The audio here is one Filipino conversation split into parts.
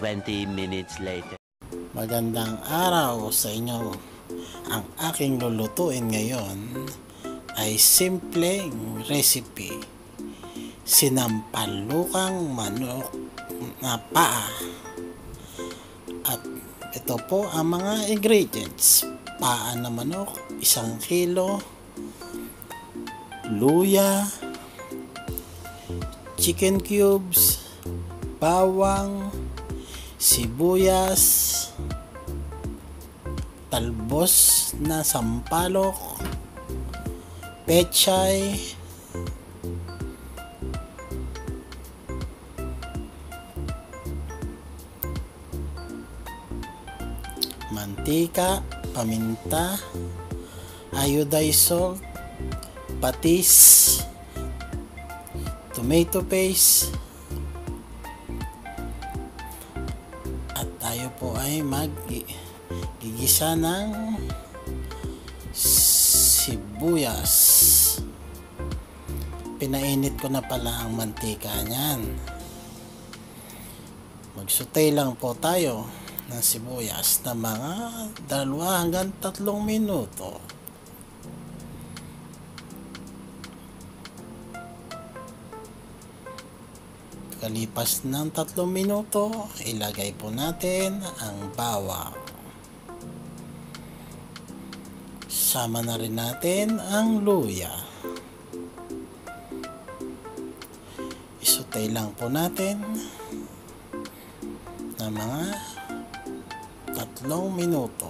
20 minutes later. Magandang araw sa inyo. Ang aking lulutuin ngayon ay simpleng recipe. Sinampalukang manok na paa. At ito po ang mga ingredients. Paa na manok, 1 kilo. Luya, chicken cubes, bawang, sibuyas, talbos na sampalok, pechay, mantika, paminta, iodized salt, patis, tomato paste, at tayo po ay gigisa ng sibuyas. Pinainit ko na pala ang mantika niyan. Magsutay lang po tayo ng sibuyas na mga 2 hanggang 3 minuto. Kalipas ng 3 minuto, ilagay po natin ang bawang. Sama na rin natin ang luya. Isutay lang po natin na mga 3 minuto.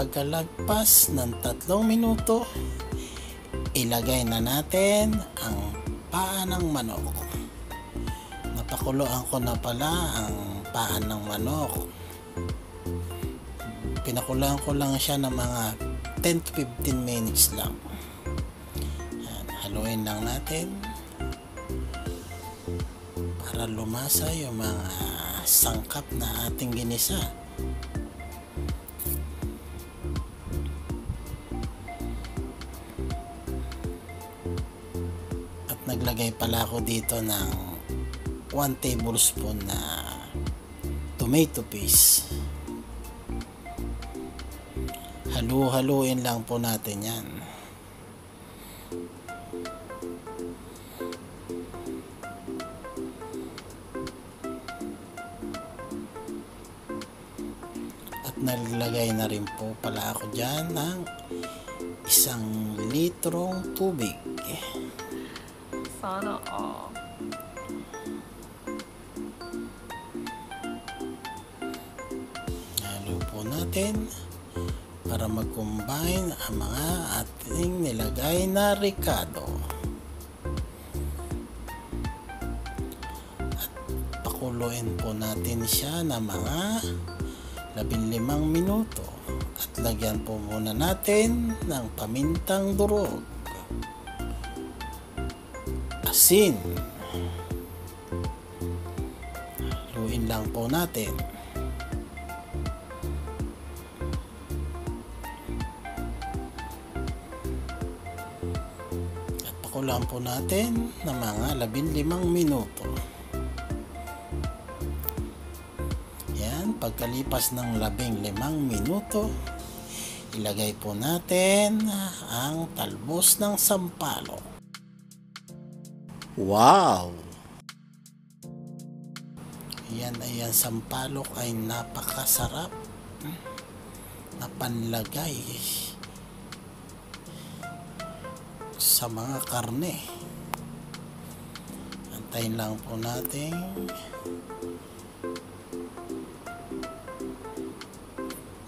Pagkalagpas ng 3 minuto, ilagay na natin ang paa ng manok. Napakuluan ko na pala ang paa ng manok. Pinakuluan ko lang siya ng mga 10 to 15 minutes lang. Yan, haluin lang natin para lumasa yung mga sangkap na ating ginisa. Naglagay pala ako dito ng 1 tablespoon na tomato paste. Halu-haluin lang po natin yan. At naglagay na rin po pala ako dyan ng 1 litrong tubig. Sana all. Halo po natin para mag-combine ang mga ating nilagay na ricado. At pakuluin po natin siya na mga 15 minuto. At lagyan po muna natin ng pamintang durog, asin. Haluin lang po natin. At pakulaan po natin ng mga 15 minuto. Yan, pagkalipas ng 15 minuto, ilagay po natin ang talbos ng sampalok. Wow! Ayan, sampalok ay napakasarap na panlagay sa mga karne. Antayin lang po natin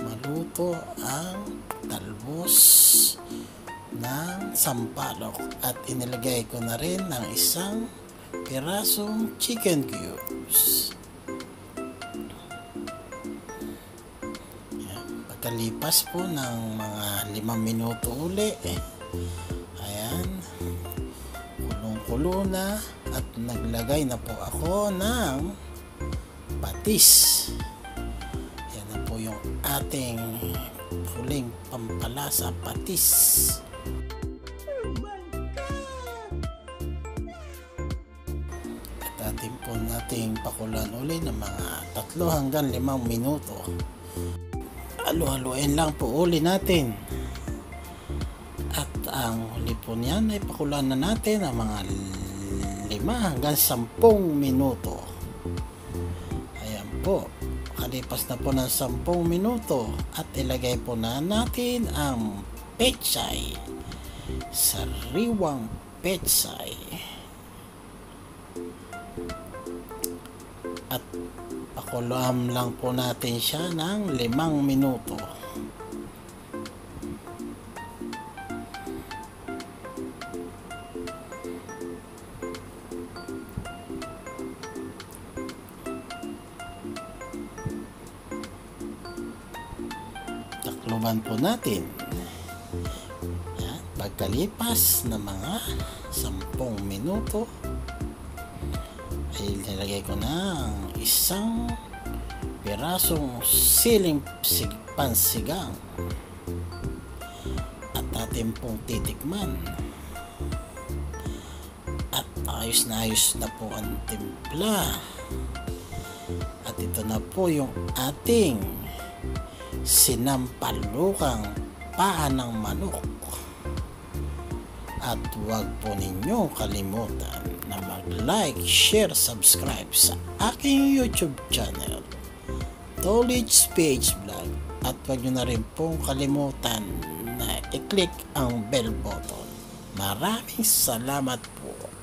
maluto ang talbos ng sampalok at inilagay ko na rin ng 1 pirasong chicken cubes. Yan. Pagkalipas po ng mga 5 minuto uli, ayan, kulong-kulo na at naglagay na po ako ng patis. Yan na po yung ating huling pampalasa, patis. At atin po nating pakulan uli ng mga 3 hanggang 5 minuto. Halo-haloin lang po uli natin. At ang huli po niyan ay pakulan na natin ang mga 5 hanggang 10 minuto. Ayan po. Kalipas na po ng 10 minuto at ilagay po na natin ang pechay. Sariwang pechay. At pakuluan lang po natin siya ng 5 minuto. Takluban po natin. Yan. Pagkalipas ng mga 10 minuto ay nilagay ko na ang isang pirasong siling pansigang at atin pong titikman. At ayos na po ang timpla. At ito na po yung ating sinampalukang paa ng manok. At huwag po ninyong kalimutan na mag-like, share, subscribe sa aking YouTube channel, Tolits Page Vlog. At huwag nyo na rin pong kalimutan na i-click ang bell button. Maraming salamat po.